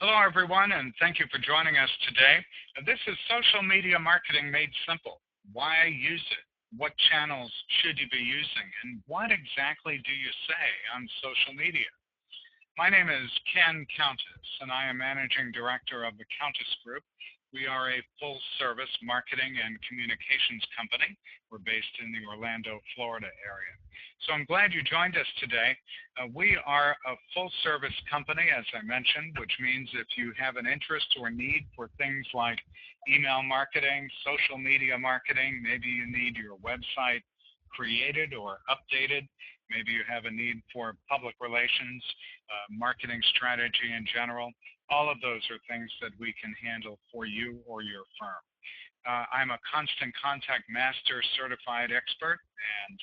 Hello, everyone, and thank you for joining us today. This is Social Media Marketing Made Simple. Why use it? What channels should you be using? And what exactly do you say on social media? My name is Ken Countess, and I am Managing Director of the Countess Group. We are a full-service marketing and communications company. We're based in the Orlando, Florida area. So I'm glad you joined us today. We are a full-service company, as I mentioned, which means if you have an interest or need for things like email marketing, social media marketing, maybe you need your website created or updated, maybe you have a need for public relations, marketing strategy in general. All of those are things that we can handle for you or your firm. I'm a constant contact master certified expert, and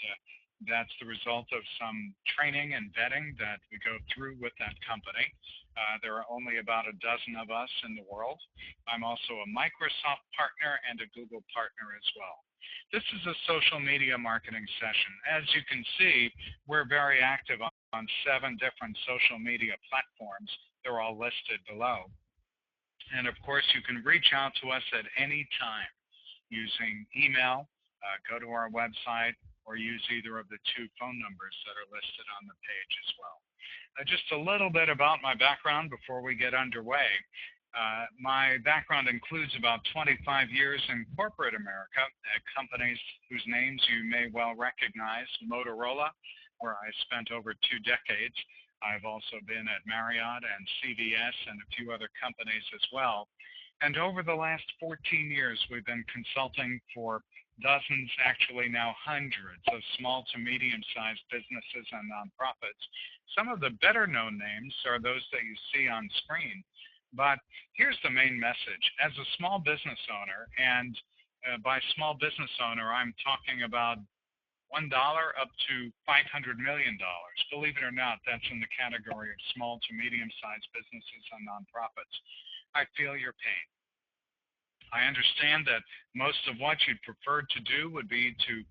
that's the result of some training and vetting that we go through with that company. There are only about a dozen of us in the world. I'm also a Microsoft partner and a Google partner as well. This is a social media marketing session. As you can see, we're very active on 7 different social media platforms. They're all listed below. And of course, you can reach out to us at any time using email, go to our website, or use either of the 2 phone numbers that are listed on the page as well. Just a little bit about my background before we get underway. My background includes about 25 years in corporate America at companies whose names you may well recognize: Motorola, where I spent over 2 decades. I've also been at Marriott and CVS and a few other companies as well. And over the last 14 years, we've been consulting for dozens, actually now hundreds, of small to medium-sized businesses and nonprofits. Some of the better-known names are those that you see on screen. But here's the main message. As a small business owner, and by small business owner, I'm talking about $1 up to $500 million. Believe it or not, that's in the category of small to medium-sized businesses and nonprofits. I feel your pain. I understand that most of what you'd prefer to do would be to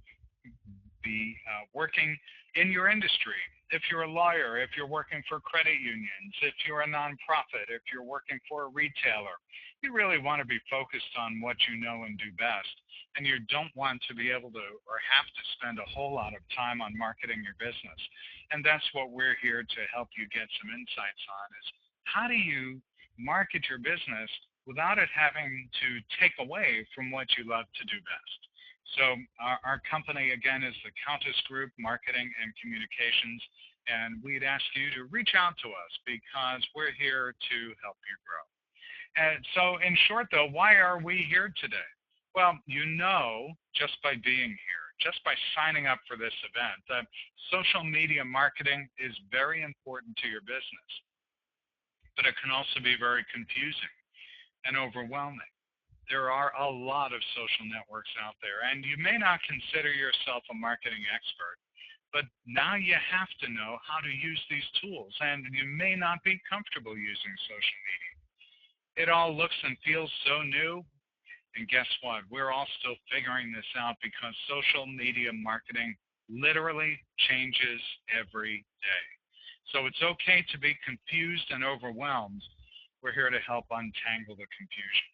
be working in your industry. If you're a lawyer, if you're working for credit unions, if you're a nonprofit, if you're working for a retailer, you really want to be focused on what you know and do best. And you don't want to be able to or have to spend a whole lot of time on marketing your business. And that's what we're here to help you get some insights on, is how do you market your business without it having to take away from what you love to do best. So our company, again, is the Countess Group Marketing and Communications, and we'd ask you to reach out to us because we're here to help you grow. And so in short, though, why are we here today? Well, you know, just by being here, just by signing up for this event, that social media marketing is very important to your business, but it can also be very confusing and overwhelming. There are a lot of social networks out there, and you may not consider yourself a marketing expert, but now you have to know how to use these tools, and you may not be comfortable using social media. It all looks and feels so new, and guess what? We're all still figuring this out because social media marketing literally changes every day. So it's okay to be confused and overwhelmed. We're here to help untangle the confusion.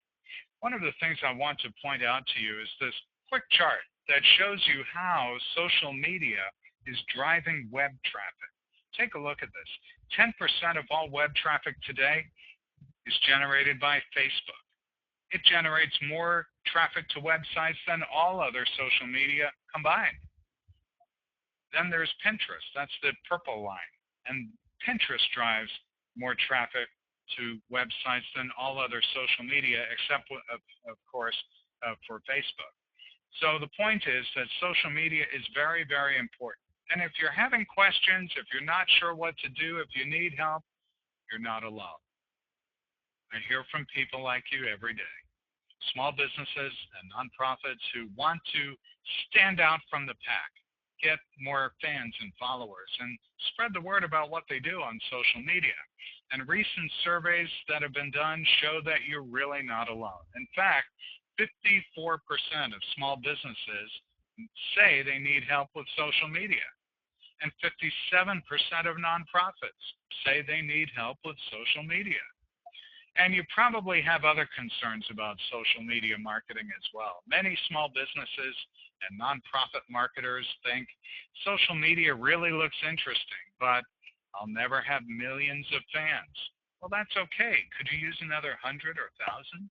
One of the things I want to point out to you is this quick chart that shows you how social media is driving web traffic. Take a look at this. 10% of all web traffic today is generated by Facebook. It generates more traffic to websites than all other social media combined. Then there's Pinterest. That's the purple line. And Pinterest drives more traffic to websites than all other social media, except, of course, for Facebook. So the point is that social media is very, very important. And if you're having questions, if you're not sure what to do, if you need help, you're not alone. I hear from people like you every day, small businesses and nonprofits who want to stand out from the pack, get more fans and followers, and spread the word about what they do on social media. And recent surveys that have been done show that you're really not alone. In fact, 54% of small businesses say they need help with social media. And 57% of nonprofits say they need help with social media. And you probably have other concerns about social media marketing as well. Many small businesses and nonprofit marketers think social media really looks interesting, but I'll never have millions of fans. Well, that's okay. Could you use another 100 or 1,000?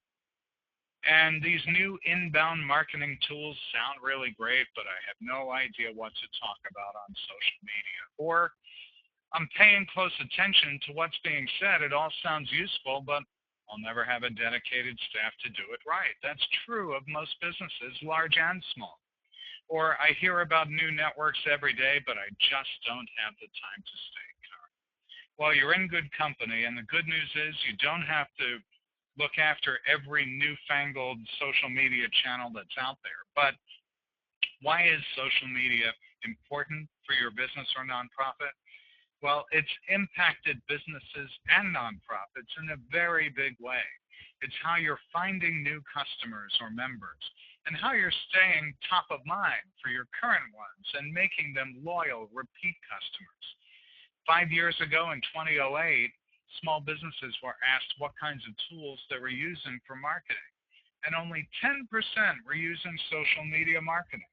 And these new inbound marketing tools sound really great, but I have no idea what to talk about on social media. Or I'm paying close attention to what's being said. It all sounds useful, but I'll never have a dedicated staff to do it right. That's true of most businesses, large and small. Or I hear about new networks every day, but I just don't have the time to stay current. Well, you're in good company, and the good news is you don't have to look after every newfangled social media channel that's out there. But why is social media important for your business or nonprofit? Well, it's impacted businesses and nonprofits in a very big way. It's how you're finding new customers or members and how you're staying top of mind for your current ones and making them loyal, repeat customers. 5 years ago in 2008, small businesses were asked what kinds of tools they were using for marketing, and only 10% were using social media marketing.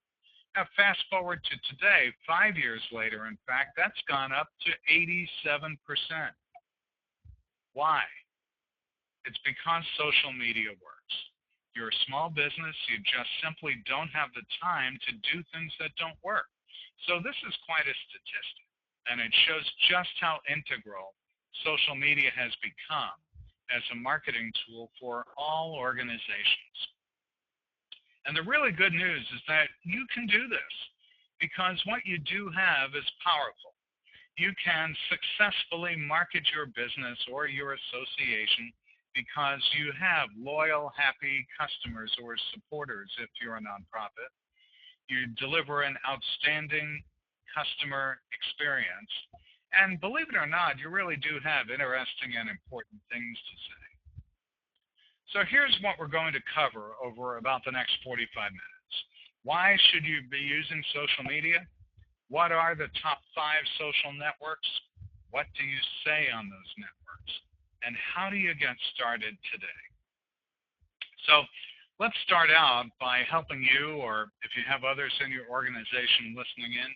Now, fast forward to today, 5 years later, in fact, that's gone up to 87%. Why? It's because social media works. You're a small business, you just simply don't have the time to do things that don't work. So this is quite a statistic, and it shows just how integral social media has become as a marketing tool for all organizations. And the really good news is that you can do this because what you do have is powerful. You can successfully market your business or your association because you have loyal, happy customers or supporters if you're a nonprofit. You deliver an outstanding customer experience. And believe it or not, you really do have interesting and important things to say. So here's what we're going to cover over about the next 45 minutes. Why should you be using social media? What are the top 5 social networks? What do you say on those networks? And how do you get started today? So let's start out by helping you, or if you have others in your organization listening in,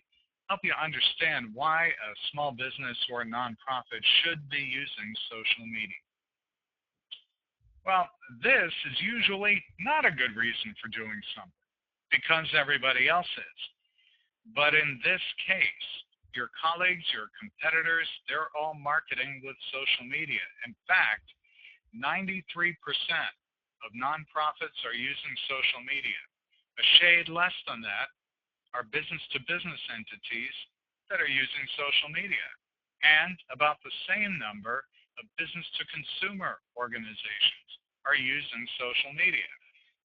help you understand why a small business or a nonprofit should be using social media. Well, this is usually not a good reason for doing something because everybody else is. But in this case, your colleagues, your competitors, they're all marketing with social media. In fact, 93% of nonprofits are using social media. A shade less than that are business-to-business entities that are using social media, and about the same number of business-to-consumer organizations are using social media.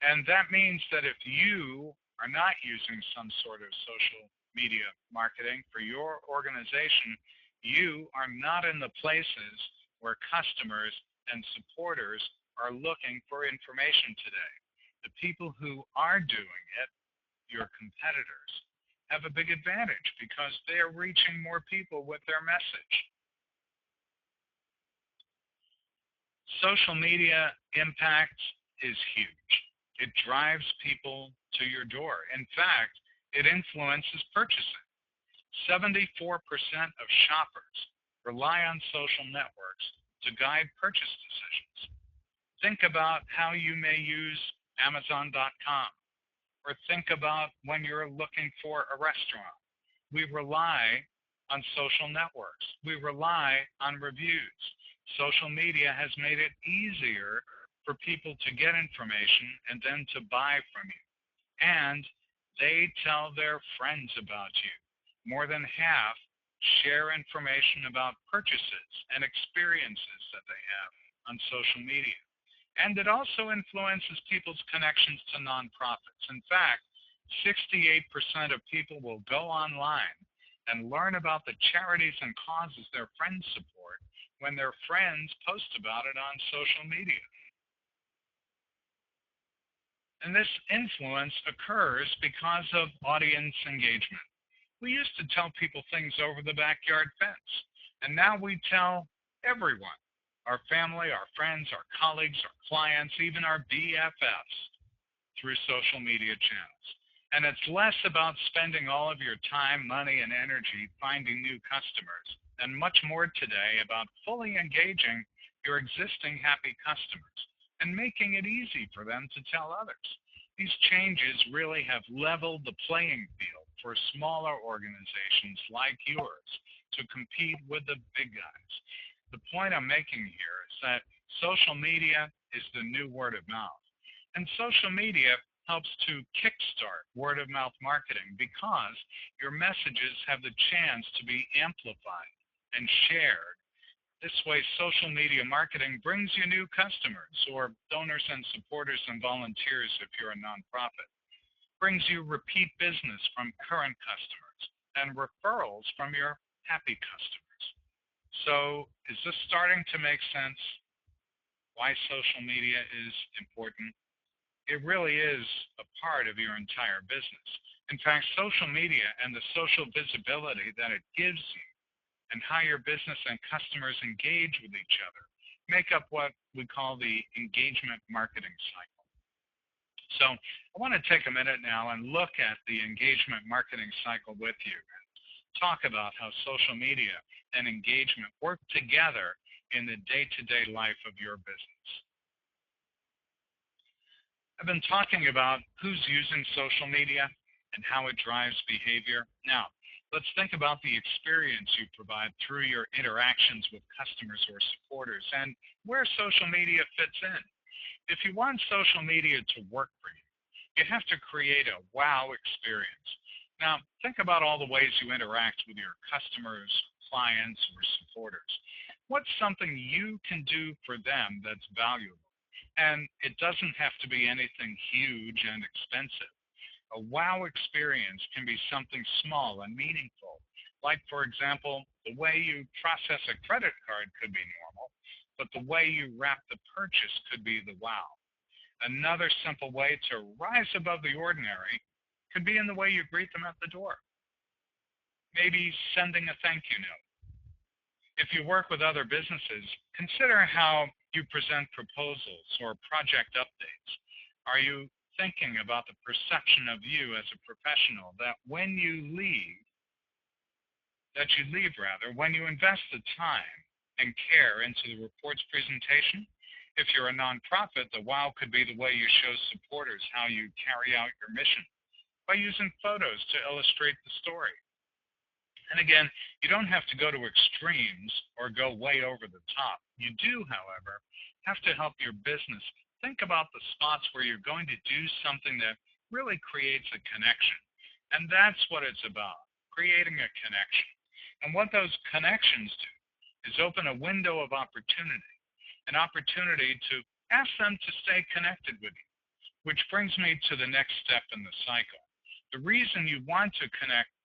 And that means that if you are not using some sort of social media marketing for your organization, you are not in the places where customers and supporters are looking for information today. The people who are doing it, your competitors, have a big advantage because they are reaching more people with their message. Social media impact is huge. It drives people to your door. In fact, it influences purchasing. 74% of shoppers rely on social networks to guide purchase decisions. Think about how you may use Amazon.com, or think about when you're looking for a restaurant. We rely on social networks. We rely on reviews. Social media has made it easier for people to get information and then to buy from you. And they tell their friends about you. More than half share information about purchases and experiences that they have on social media. And it also influences people's connections to nonprofits. In fact, 68% of people will go online and learn about the charities and causes their friends support when their friends post about it on social media. And this influence occurs because of audience engagement. We used to tell people things over the backyard fence, and now we tell everyone our family, our friends, our colleagues, our clients, even our BFFs through social media channels. And it's less about spending all of your time, money, and energy finding new customers, and much more today about fully engaging your existing happy customers and making it easy for them to tell others. These changes really have leveled the playing field for smaller organizations like yours to compete with the big guys. The point I'm making here is that social media is the new word of mouth. And social media helps to kickstart word of mouth marketing because your messages have the chance to be amplified and shared. This way, social media marketing brings you new customers or donors and supporters and volunteers if you're a nonprofit, brings you repeat business from current customers and referrals from your happy customers. So is this starting to make sense? Why social media is important? It really is a part of your entire business. In fact, social media and the social visibility that it gives you and how your business and customers engage with each other make up what we call the engagement marketing cycle. So I want to take a minute now and look at the engagement marketing cycle with you and talk about how social media and engagement work together in the day-to-day life of your business. I've been talking about who's using social media and how it drives behavior. Now, let's think about the experience you provide through your interactions with customers or supporters and where social media fits in. If you want social media to work for you, you have to create a wow experience. Now, think about all the ways you interact with your customers, clients, or supporters. What's something you can do for them that's valuable? And it doesn't have to be anything huge and expensive. A wow experience can be something small and meaningful, like, for example, the way you process a credit card could be normal, but the way you wrap the purchase could be the wow. Another simple way to rise above the ordinary could be in the way you greet them at the door. Maybe sending a thank you note. If you work with other businesses, consider how you present proposals or project updates. Are you thinking about the perception of you as a professional that when you leave, when you invest the time and care into the report's presentation? If you're a nonprofit, the wow could be the way you show supporters how you carry out your mission by using photos to illustrate the story. And again, you don't have to go to extremes or go way over the top. You do, however, have to help your business think about the spots where you're going to do something that really creates a connection. And that's what it's about, creating a connection. And what those connections do is open a window of opportunity, an opportunity to ask them to stay connected with you, which brings me to the next step in the cycle. The reason you want to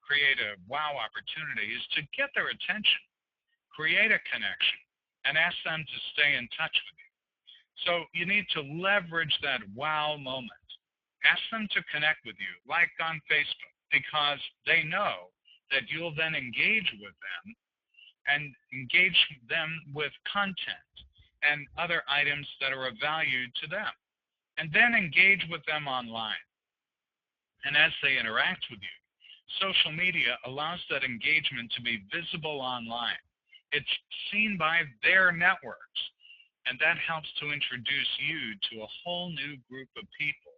create a wow opportunity is to get their attention, create a connection, and ask them to stay in touch with you. So you need to leverage that wow moment. Ask them to connect with you, like on Facebook, because they know that you'll then engage with them and engage them with content and other items that are of value to them. And then engage with them online. And as they interact with you, social media allows that engagement to be visible online. It's seen by their networks, and that helps to introduce you to a whole new group of people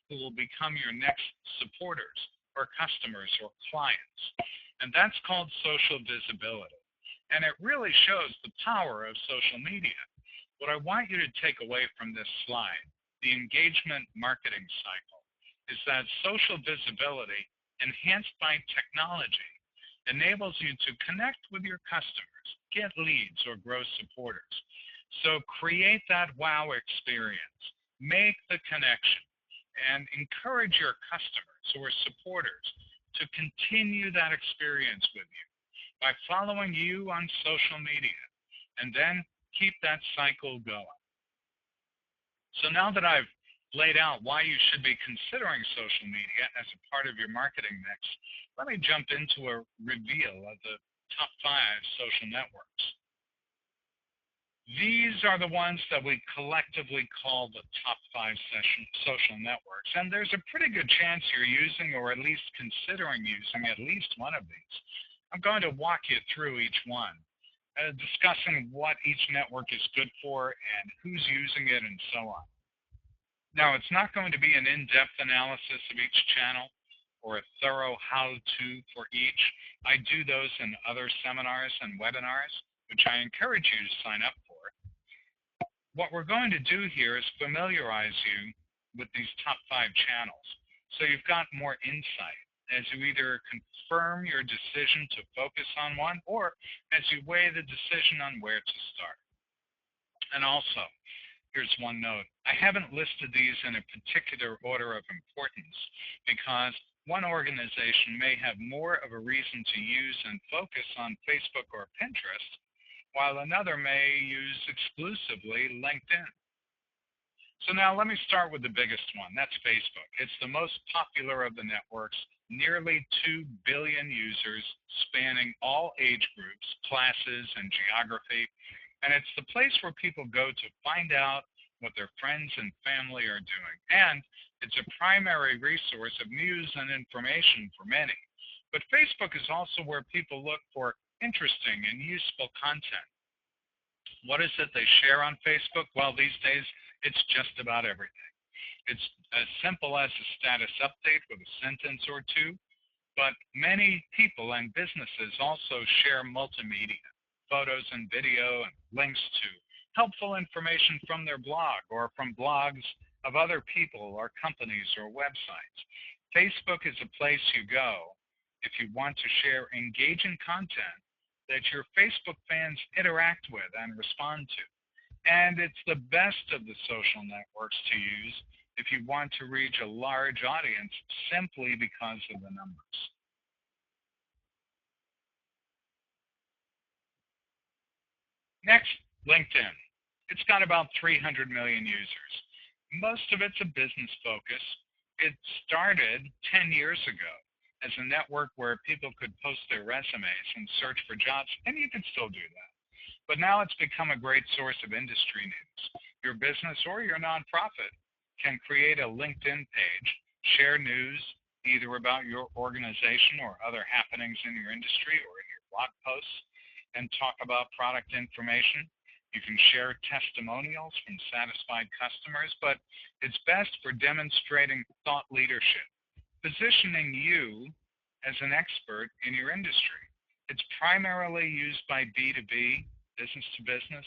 who will become your next supporters or customers or clients. And that's called social visibility. And it really shows the power of social media. What I want you to take away from this slide, the engagement marketing cycle, is that social visibility enhanced by technology enables you to connect with your customers, get leads, or grow supporters. So create that wow experience, make the connection, and encourage your customers or supporters to continue that experience with you by following you on social media, and then keep that cycle going. So now that I've laid out why you should be considering social media as a part of your marketing mix, let me jump into a reveal of the top 5 social networks. These are the ones that we collectively call the top five social networks. And there's a pretty good chance you're using or at least considering using at least one of these. I'm going to walk you through each one, discussing what each network is good for and who's using it and so on. Now, it's not going to be an in-depth analysis of each channel or a thorough how-to for each. I do those in other seminars and webinars, which I encourage you to sign up for. What we're going to do here is familiarize you with these top five channels so you've got more insight as you either confirm your decision to focus on one or as you weigh the decision on where to start. And also, here's one note. I haven't listed these in a particular order of importance because one organization may have more of a reason to use and focus on Facebook or Pinterest, while another may use exclusively LinkedIn. So now let me start with the biggest one. That's Facebook. It's the most popular of the networks, nearly 2 billion users spanning all age groups, classes, and geography. And it's the place where people go to find out what their friends and family are doing. And it's a primary resource of news and information for many. But Facebook is also where people look for interesting and useful content. What is it they share on Facebook? Well, these days, it's just about everything. It's as simple as a status update with a sentence or two, but many people and businesses also share multimedia, photos and video, and links to helpful information from their blog or from blogs of other people or companies or websites. Facebook is a place you go if you want to share engaging content that your Facebook fans interact with and respond to. And it's the best of the social networks to use if you want to reach a large audience simply because of the numbers. Next, LinkedIn. It's got about 300 million users. Most of it's a business focus. It started 10 years ago as a network where people could post their resumes and search for jobs, and you can still do that. But now it's become a great source of industry news. Your business or your nonprofit can create a LinkedIn page, share news either about your organization or other happenings in your industry or in your blog posts, and talk about product information. You can share testimonials from satisfied customers, but it's best for demonstrating thought leadership, positioning you as an expert in your industry. It's primarily used by B2B, business to business,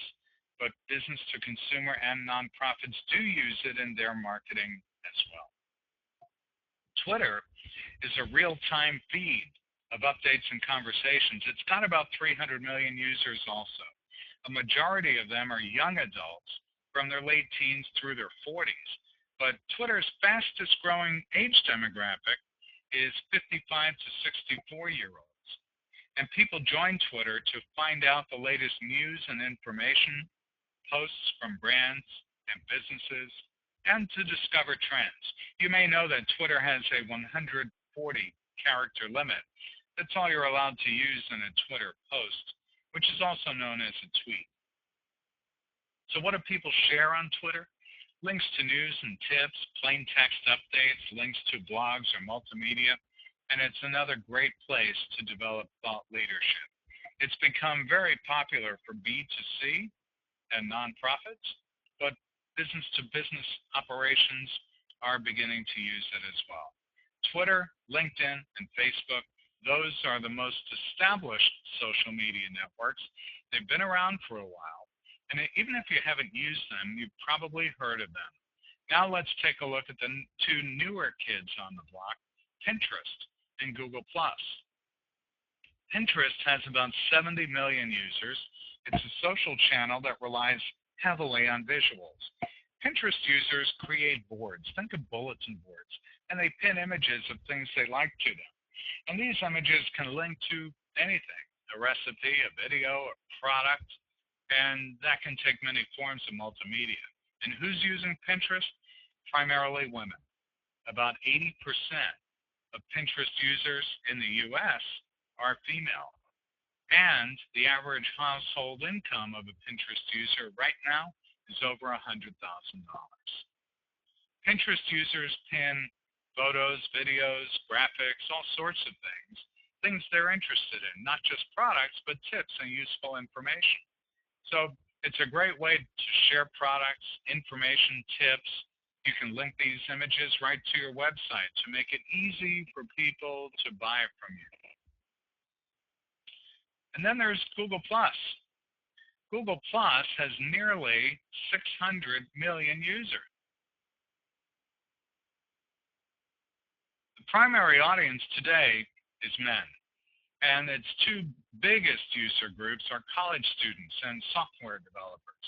but business to consumer and nonprofits do use it in their marketing as well. Twitter is a real-time feed of updates and conversations. It's got about 300 million users also. A majority of them are young adults from their late teens through their 40s. But Twitter's fastest growing age demographic is 55 to 64-year-olds. And people join Twitter to find out the latest news and information, posts from brands and businesses, and to discover trends. You may know that Twitter has a 140 character limit. That's all you're allowed to use in a Twitter post, which is also known as a tweet. So what do people share on Twitter? Links to news and tips, plain text updates, links to blogs or multimedia, and it's another great place to develop thought leadership. It's become very popular for B2C and nonprofits, but business-to-business operations are beginning to use it as well. Twitter, LinkedIn, and Facebook, those are the most established social media networks. They've been around for a while, and even if you haven't used them, you've probably heard of them. Now let's take a look at the two newer kids on the block, Pinterest and Google+. Pinterest has about 70 million users. It's a social channel that relies heavily on visuals. Pinterest users create boards. Think of bulletin boards. And they pin images of things they like to them. And these images can link to anything, a recipe, a video, a product, and that can take many forms of multimedia. And who's using Pinterest? Primarily women. About 80% of Pinterest users in the US are female. And the average household income of a Pinterest user right now is over $100,000. Pinterest users pin photos, videos, graphics, all sorts of things they're interested in, not just products, but tips and useful information. So it's a great way to share products, information, tips. You can link these images right to your website to make it easy for people to buy from you. And then there's Google Plus. Google Plus has nearly 600 million users. The primary audience today is men, and its two biggest user groups are college students and software developers.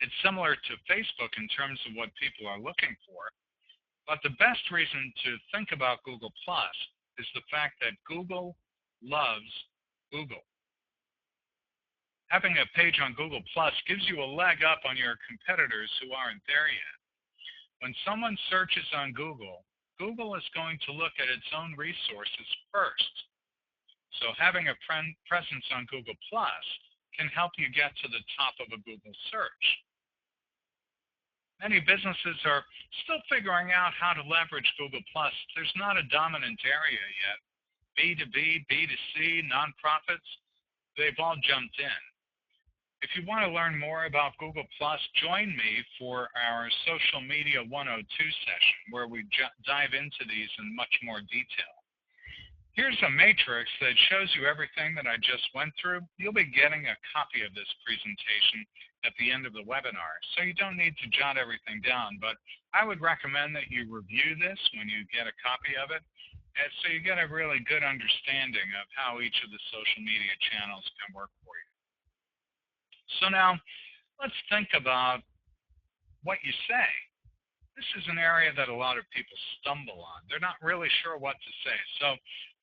It's similar to Facebook in terms of what people are looking for, but the best reason to think about Google Plus is the fact that Google loves Google. Having a page on Google Plus gives you a leg up on your competitors who aren't there yet. When someone searches on Google, Google is going to look at its own resources first. So having a presence on Google Plus can help you get to the top of a Google search. Many businesses are still figuring out how to leverage Google Plus. There's not a dominant area yet. B2B, B2C, nonprofits, they've all jumped in. If you want to learn more about Google Plus, join me for our Social Media 102 session, where we dive into these in much more detail. Here's a matrix that shows you everything that I just went through. You'll be getting a copy of this presentation at the end of the webinar, so you don't need to jot everything down, but I would recommend that you review this when you get a copy of it, and so you get a really good understanding of how each of the social media channels can work for you. So now, let's think about what you say. This is an area that a lot of people stumble on. They're not really sure what to say. So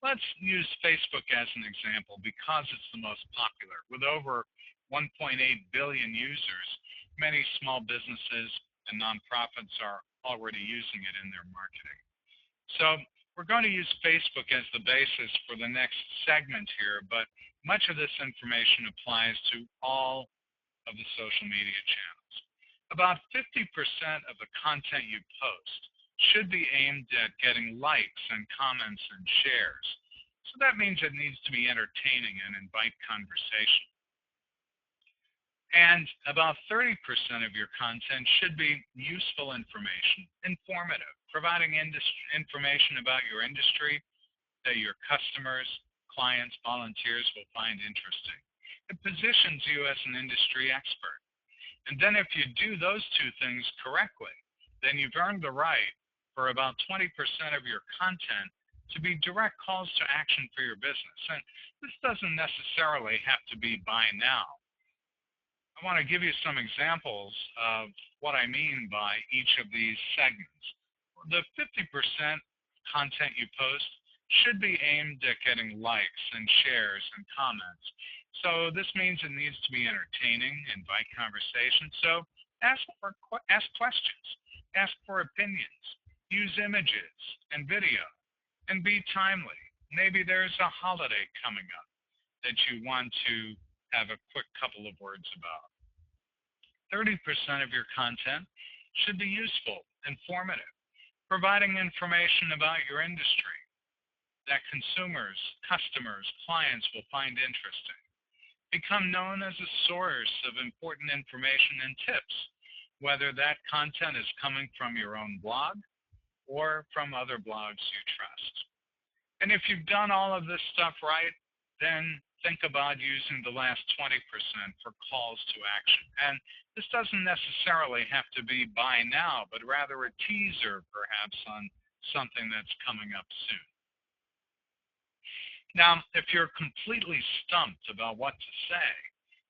let's use Facebook as an example because it's the most popular. With over 1.8 billion users, many small businesses and nonprofits are already using it in their marketing. So we're going to use Facebook as the basis for the next segment here, but much of this information applies to all of the social media channels. About 50% of the content you post should be aimed at getting likes and comments and shares. So that means it needs to be entertaining and invite conversation. And about 30% of your content should be useful information, informative, providing information about your industry that your customers, clients, volunteers will find interesting. It positions you as an industry expert. And then if you do those two things correctly, then you've earned the right for about 20% of your content to be direct calls to action for your business. And this doesn't necessarily have to be buy now. I want to give you some examples of what I mean by each of these segments. The 50% content you post should be aimed at getting likes and shares and comments. So this means it needs to be entertaining, invite conversation. So ask questions, ask for opinions, use images and video, and be timely. Maybe there's a holiday coming up that you want to have a quick couple of words about. 30% of your content should be useful, informative, providing information about your industry that consumers, customers, clients will find interesting. Become known as a source of important information and tips, whether that content is coming from your own blog or from other blogs you trust. And if you've done all of this stuff right, then think about using the last 20% for calls to action. And this doesn't necessarily have to be buy now, but rather a teaser perhaps on something that's coming up soon. Now, if you're completely stumped about what to say,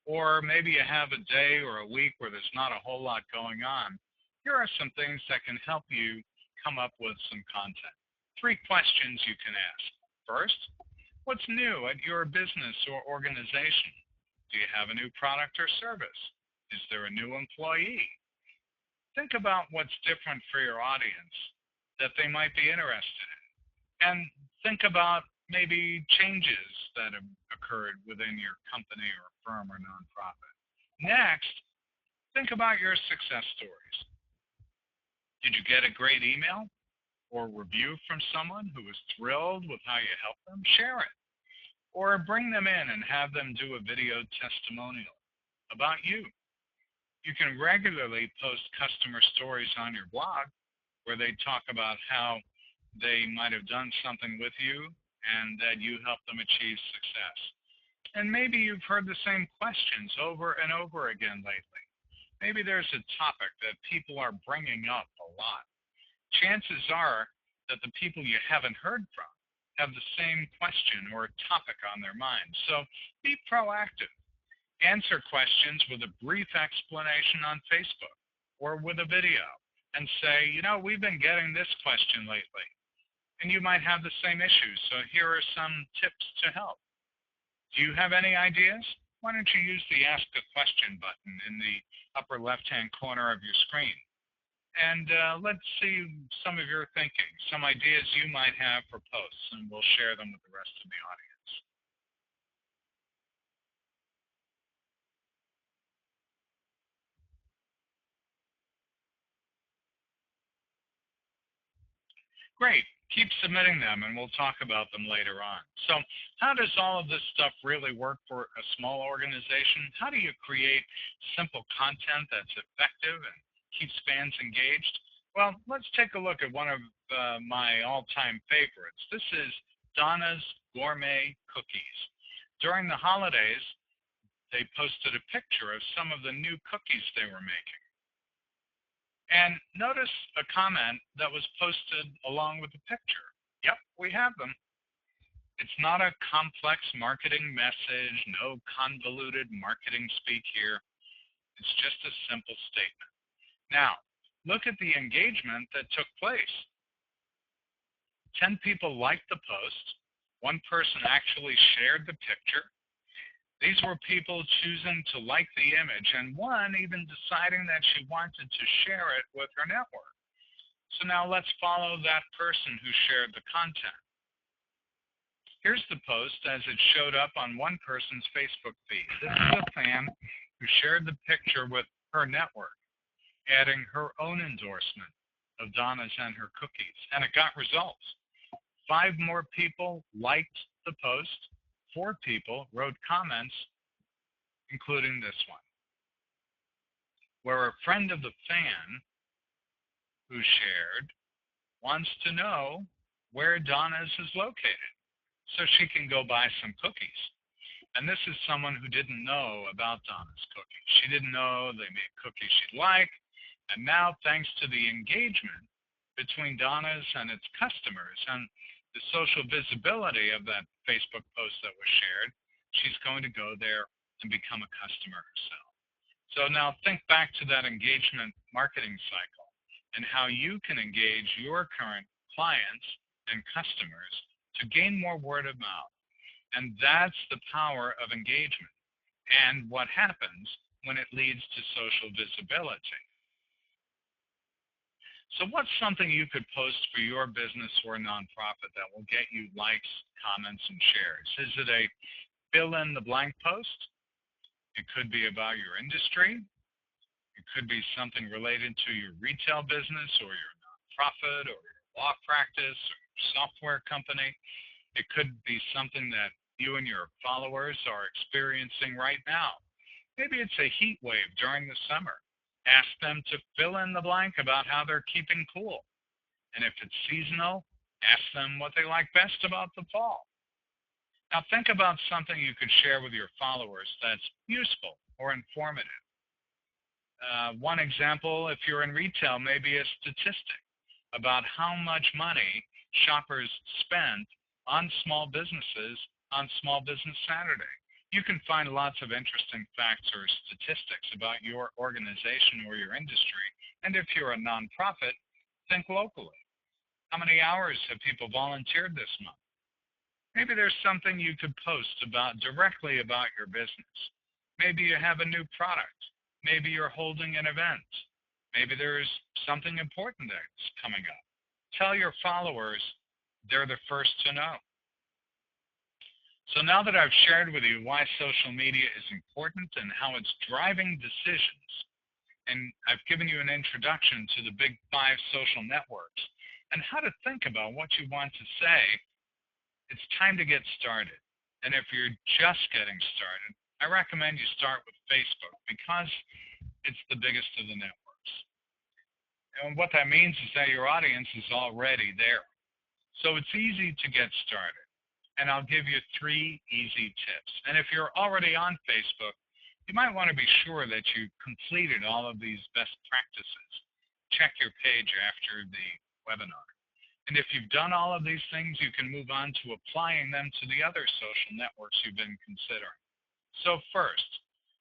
or maybe you have a day or a week where there's not a whole lot going on, here are some things that can help you come up with some content. 3 questions you can ask. First, what's new at your business or organization? Do you have a new product or service? Is there a new employee? Think about what's different for your audience that they might be interested in. And think about maybe changes that have occurred within your company or firm or nonprofit. Next, think about your success stories. Did you get a great email or review from someone who was thrilled with how you helped them? Share it. Or bring them in and have them do a video testimonial about you. You can regularly post customer stories on your blog where they talk about how they might have done something with you and that you helped them achieve success. And maybe you've heard the same questions over and over again lately. Maybe there's a topic that people are bringing up a lot. Chances are that the people you haven't heard from have the same question or topic on their mind. So be proactive. Answer questions with a brief explanation on Facebook or with a video and say, we've been getting this question lately, and you might have the same issues. So here are some tips to help. Do you have any ideas? Why don't you use the Ask a Question button in the upper left-hand corner of your screen? And let's see some of your thinking, some ideas you might have for posts, and we'll share them with the rest of the audience. Great. Keep submitting them, and we'll talk about them later on. So how does all of this stuff really work for a small organization? How do you create simple content that's effective and keeps fans engaged? Well, let's take a look at one of my all-time favorites. This is Donna's Gourmet Cookies. During the holidays, they posted a picture of some of the new cookies they were making. And notice a comment that was posted along with the picture. Yep, we have them. It's not a complex marketing message, no convoluted marketing speak here. It's just a simple statement. Now, look at the engagement that took place. 10 people liked the post. One person actually shared the picture. These were people choosing to like the image, and one even deciding that she wanted to share it with her network. So now let's follow that person who shared the content. Here's the post as it showed up on one person's Facebook feed. This is a fan who shared the picture with her network, adding her own endorsement of Donna's and her cookies, and it got results. 5 more people liked the post. 4 people wrote comments, including this one, where a friend of the fan who shared wants to know where Donna's is located so she can go buy some cookies. And this is someone who didn't know about Donna's cookies. She didn't know they made cookies she'd like. And now, thanks to the engagement between Donna's and its customers and the social visibility of that Facebook post that was shared, she's going to go there and become a customer herself. So now think back to that engagement marketing cycle and how you can engage your current clients and customers to gain more word of mouth. And that's the power of engagement and what happens when it leads to social visibility. So what's something you could post for your business or nonprofit that will get you likes, comments, and shares? Is it a fill-in-the-blank post? It could be about your industry. It could be something related to your retail business or your nonprofit or your law practice or your software company. It could be something that you and your followers are experiencing right now. Maybe it's a heat wave during the summer. Ask them to fill in the blank about how they're keeping cool. And if it's seasonal, ask them what they like best about the fall. Now think about something you could share with your followers that's useful or informative. One example, if you're in retail, maybe a statistic about how much money shoppers spend on small businesses on Small Business Saturday. You can find lots of interesting facts or statistics about your organization or your industry. And if you're a nonprofit, think locally. How many hours have people volunteered this month? Maybe there's something you could post directly about your business. Maybe you have a new product. Maybe you're holding an event. Maybe there's something important that's coming up. Tell your followers they're the first to know. So now that I've shared with you why social media is important and how it's driving decisions, and I've given you an introduction to the big five social networks and how to think about what you want to say, it's time to get started. And if you're just getting started, I recommend you start with Facebook because it's the biggest of the networks. And what that means is that your audience is already there. So it's easy to get started. And I'll give you three easy tips. And if you're already on Facebook, you might want to be sure that you completed all of these best practices. Check your page after the webinar. And if you've done all of these things, you can move on to applying them to the other social networks you've been considering. So first,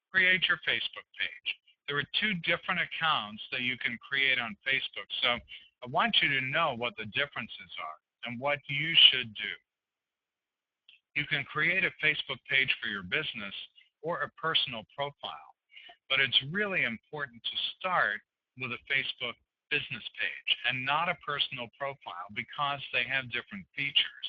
create your Facebook page. There are two different accounts that you can create on Facebook. So I want you to know what the differences are and what you should do. You can create a Facebook page for your business or a personal profile, but it's really important to start with a Facebook business page and not a personal profile because they have different features.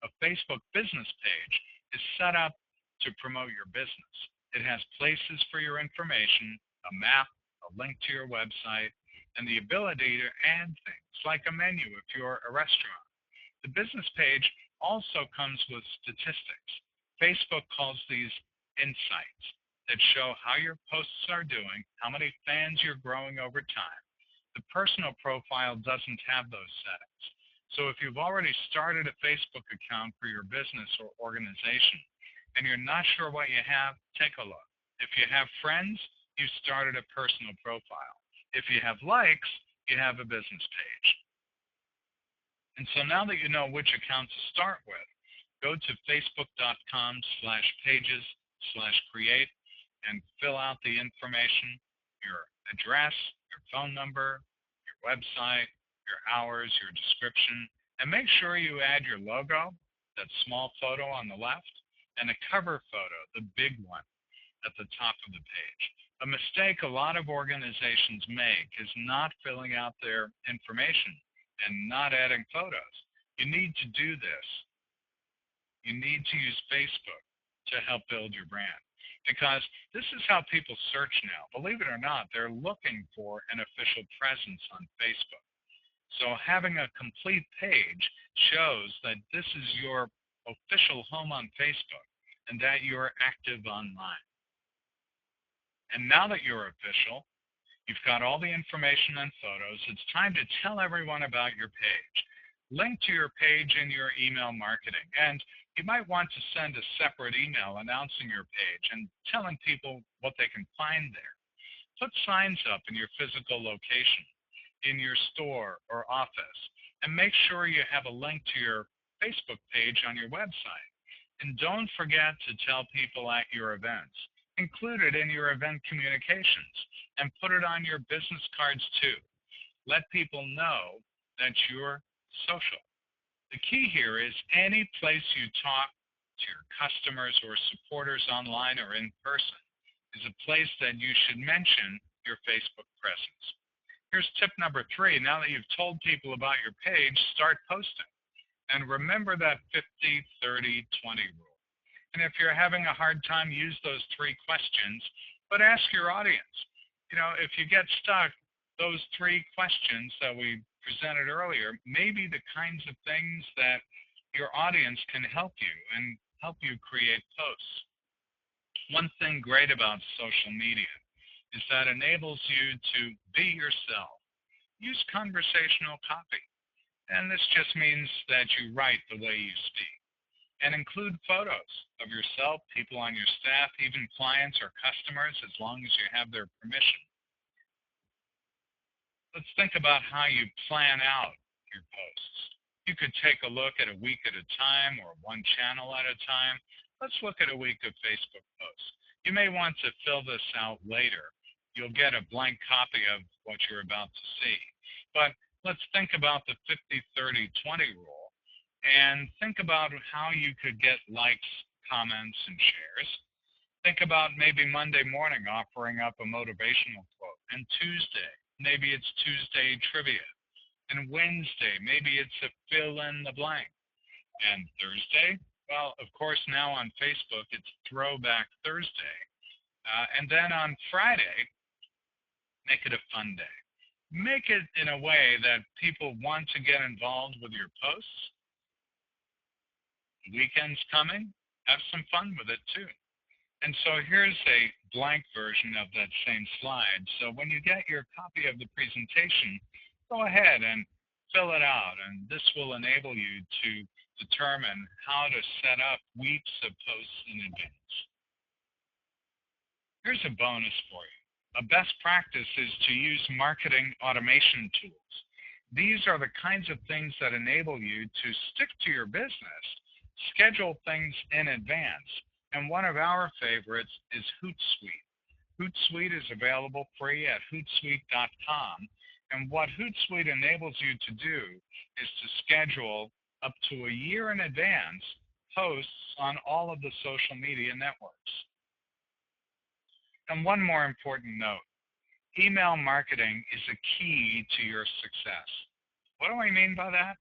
A Facebook business page is set up to promote your business. It has places for your information, a map, a link to your website, and the ability to add things like a menu if you're a restaurant. The business page also comes with statistics. Facebook calls these insights that show how your posts are doing, how many fans you're growing over time. The personal profile doesn't have those settings. So if you've already started a Facebook account for your business or organization and you're not sure what you have, take a look. If you have friends, you've started a personal profile. If you have likes, you have a business page. And so now that you know which account to start with, go to facebook.com/pages/create and fill out the information, your address, your phone number, your website, your hours, your description, and make sure you add your logo, that small photo on the left, and a cover photo, the big one, at the top of the page. A mistake a lot of organizations make is not filling out their information and not adding photos. You need to do this. You need to use Facebook to help build your brand because this is how people search now. Believe it or not, they're looking for an official presence on Facebook. So having a complete page shows that this is your official home on Facebook and that you're active online. And now that you're official, you've got all the information and photos, it's time to tell everyone about your page. Link to your page in your email marketing. And you might want to send a separate email announcing your page and telling people what they can find there. Put signs up in your physical location, in your store or office, and make sure you have a link to your Facebook page on your website. And don't forget to tell people at your events. Include it in your event communications and put it on your business cards too. Let people know that you're social. The key here is any place you talk to your customers or supporters online or in person is a place that you should mention your Facebook presence. Here's tip number 3. Now that you've told people about your page, start posting. And remember that 50-30-20 rule. And if you're having a hard time, use those 3 questions, but ask your audience. If you get stuck, those 3 questions that we presented earlier may be the kinds of things that your audience can help you and help you create posts. One thing great about social media is that it enables you to be yourself. Use conversational copy. And this just means that you write the way you speak. And include photos of yourself, people on your staff, even clients or customers, as long as you have their permission. Let's think about how you plan out your posts. You could take a look at a week at a time or one channel at a time. Let's look at a week of Facebook posts. You may want to fill this out later. You'll get a blank copy of what you're about to see. But let's think about the 50-30-20 rule and think about how you could get likes, comments, and shares. Think about maybe Monday morning offering up a motivational quote, and Tuesday, maybe it's Tuesday trivia, and Wednesday, maybe it's a fill in the blank, and Thursday, Well, of course, now on Facebook, it's Throwback Thursday. And then on Friday, make it a fun day. Make it in a way that people want to get involved with your posts. Weekend's coming. Have some fun with it too. And so here's a blank version of that same slide. So when you get your copy of the presentation, go ahead and fill it out. And this will enable you to determine how to set up weeks of posts in advance. Here's a bonus for you. A best practice is to use marketing automation tools. These are the kinds of things that enable you to stick to your business, schedule things in advance, and one of our favorites is Hootsuite. Hootsuite is available free at hootsuite.com, and what Hootsuite enables you to do is to schedule up to a year in advance posts on all of the social media networks. And one more important note, email marketing is a key to your success. What do I mean by that?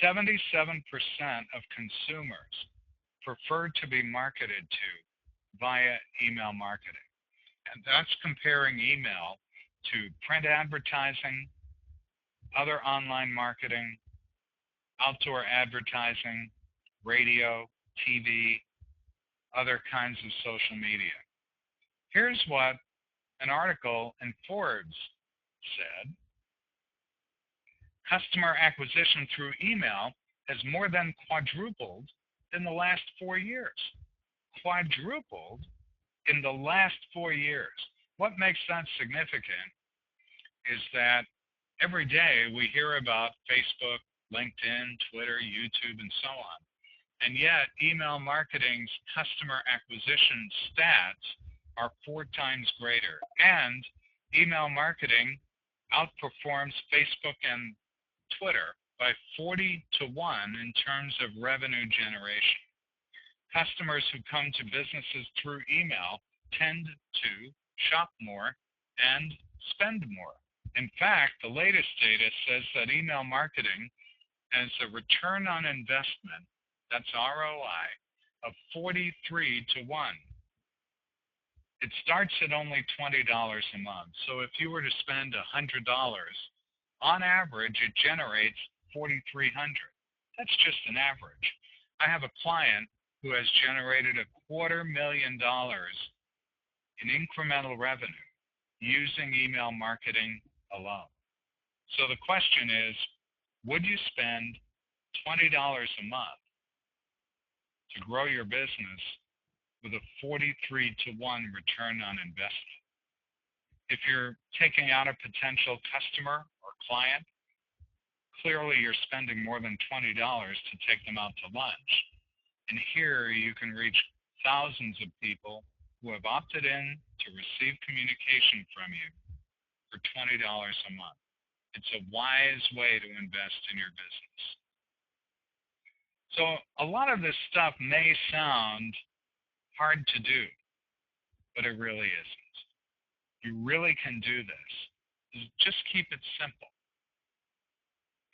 77% of consumers prefer to be marketed to via email marketing. And that's comparing email to print advertising, other online marketing, outdoor advertising, radio, TV, other kinds of social media. Here's what an article in Forbes said. Customer acquisition through email has more than quadrupled in the last 4 years. Quadrupled in the last 4 years. What makes that significant is that every day we hear about Facebook, LinkedIn, Twitter, YouTube, and so on. And yet, email marketing's customer acquisition stats are 4 times greater. And email marketing outperforms Facebook and Twitter by 40 to 1 in terms of revenue generation. Customers who come to businesses through email tend to shop more and spend more. In fact, the latest data says that email marketing has a return on investment, that's ROI, of 43 to 1. It starts at only $20 a month. So if you were to spend $100, on average, it generates $4,300. That's just an average. I have a client who has generated $250,000 in incremental revenue using email marketing alone. So the question is, would you spend $20 a month to grow your business with a 43 to 1 return on investment? If you're taking out a potential customer or client, clearly you're spending more than $20 to take them out to lunch. And here you can reach thousands of people who have opted in to receive communication from you for $20 a month. It's a wise way to invest in your business. So a lot of this stuff may sound hard to do, but it really isn't. You really can do this. Just keep it simple.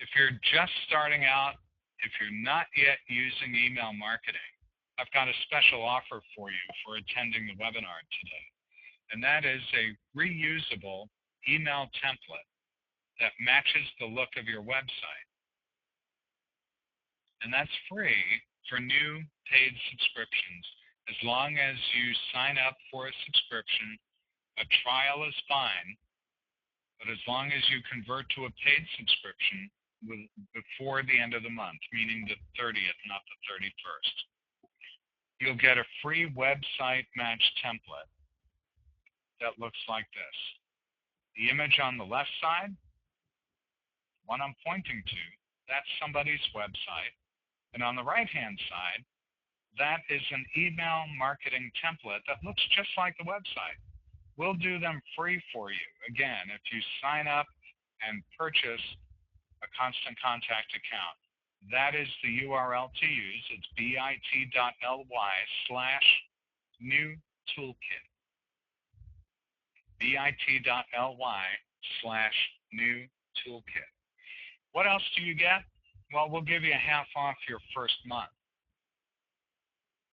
If you're just starting out, if you're not yet using email marketing, I've got a special offer for you for attending the webinar today. And that is a reusable email template that matches the look of your website. And that's free for new paid subscriptions. As long as you sign up for a subscription, a trial is fine, but as long as you convert to a paid subscription before the end of the month, meaning the 30th, not the 31st, you'll get a free website match template that looks like this. The image on the left side, one I'm pointing to, that's somebody's website. And on the right-hand side, that is an email marketing template that looks just like the website. We'll do them free for you. Again, if you sign up and purchase a Constant Contact account, that is the URL to use. It's bit.ly/new toolkit. bit.ly/new toolkit. What else do you get? Well, we'll give you half off your first month.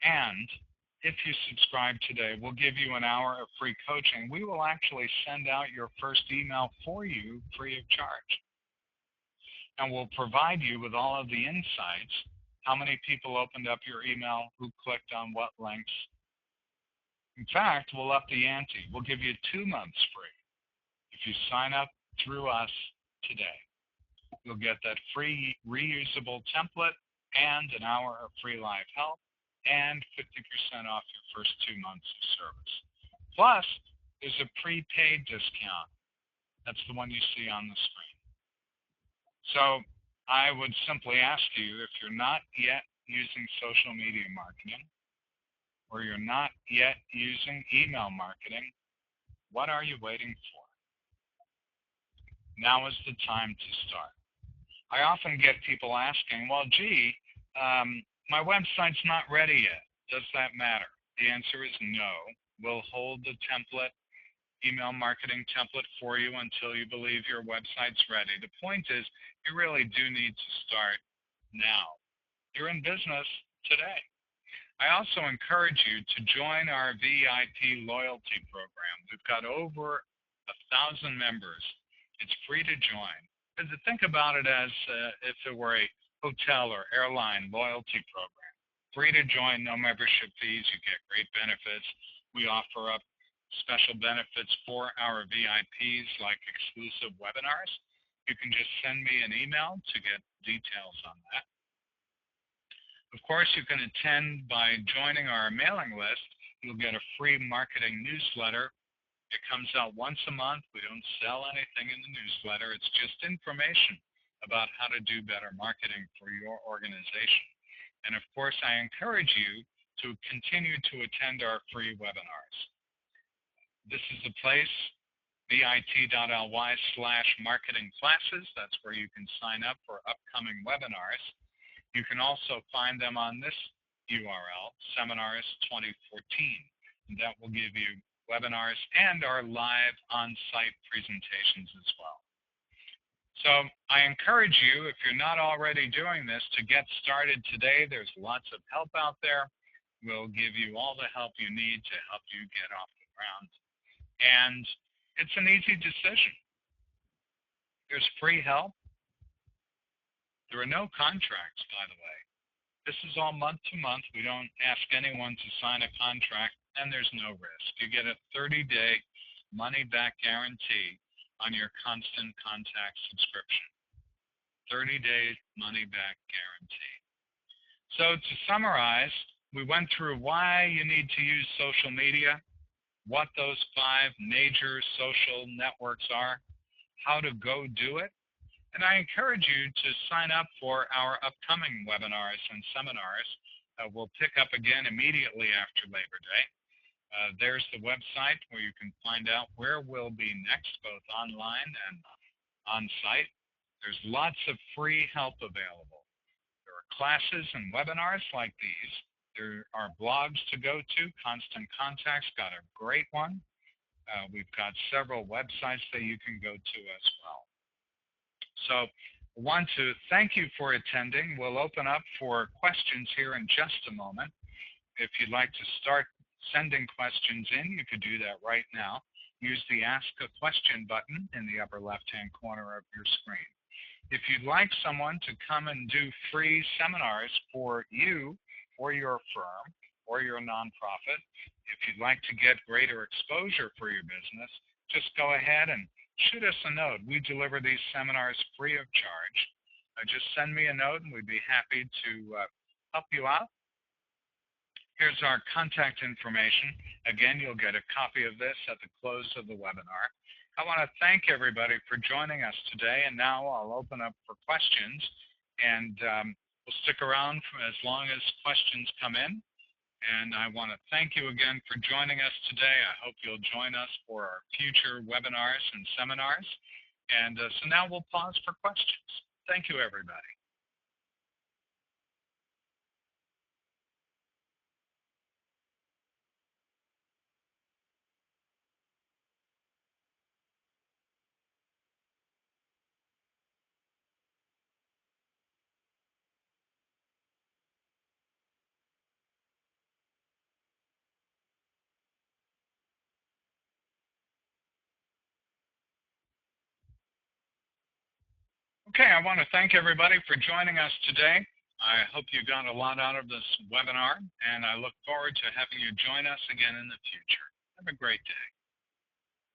And if you subscribe today, we'll give you an hour of free coaching. We will actually send out your first email for you free of charge. And we'll provide you with all of the insights. How many people opened up your email, who clicked on what links. In fact, we'll up the ante. We'll give you 2 months free if you sign up through us today. You'll get that free reusable template and an hour of free live help and 50% off your first 2 months of service. Plus, there's a prepaid discount. That's the one you see on the screen. So I would simply ask you, if you're not yet using social media marketing or you're not yet using email marketing, what are you waiting for? Now is the time to start. I often get people asking, well, gee, my website's not ready yet. Does that matter? The answer is no. We'll hold the template, email marketing template for you until you believe your website's ready. The point is, you really do need to start now. You're in business today. I also encourage you to join our VIP loyalty program. We've got over 1,000 members. It's free to join. Think about it as if it were a hotel or airline loyalty program. Free to join, no membership fees. You get great benefits. We offer up special benefits for our VIPs, like exclusive webinars. You can just send me an email to get details on that. Of course, you can attend by joining our mailing list. You'll get a free marketing newsletter. It comes out once a month. We don't sell anything in the newsletter. It's just information about how to do better marketing for your organization. And of course, I encourage you to continue to attend our free webinars. This is the place, bit.ly/marketing classes. That's where you can sign up for upcoming webinars. You can also find them on this URL, Seminars 2014. And that will give you webinars and our live on-site presentations as well. So I encourage you, if you're not already doing this, to get started today. There's lots of help out there. We'll give you all the help you need to help you get off the ground. And it's an easy decision. There's free help. There are no contracts, by the way. This is all month to month. We don't ask anyone to sign a contract, and there's no risk. You get a 30-day money-back guarantee on your Constant Contact subscription. 30-day money-back guarantee. So to summarize, we went through why you need to use social media, what those 5 major social networks are, how to go do it, and I encourage you to sign up for our upcoming webinars and seminars. We'll pick up again immediately after Labor Day. There's the website where you can find out where we'll be next, both online and on-site. There's lots of free help available. There are classes and webinars like these. There are blogs to go to. Constant Contact's got a great one. We've got several websites that you can go to as well. So I want to thank you for attending. We'll open up for questions here in just a moment. If you'd like to start sending questions in, you could do that right now. Use the Ask a Question button in the upper left-hand corner of your screen. If you'd like someone to come and do free seminars for you, or your firm, or your nonprofit, if you'd like to get greater exposure for your business, just go ahead and shoot us a note. We deliver these seminars free of charge. Just send me a note and we'd be happy to help you out. Here's our contact information. Again, you'll get a copy of this at the close of the webinar. I want to thank everybody for joining us today, and now I'll open up for questions, and we'll stick around for as long as questions come in. And I want to thank you again for joining us today. I hope you'll join us for our future webinars and seminars. And so now we'll pause for questions. Thank you, everybody. Okay, I want to thank everybody for joining us today. I hope you got a lot out of this webinar, and I look forward to having you join us again in the future. Have a great day.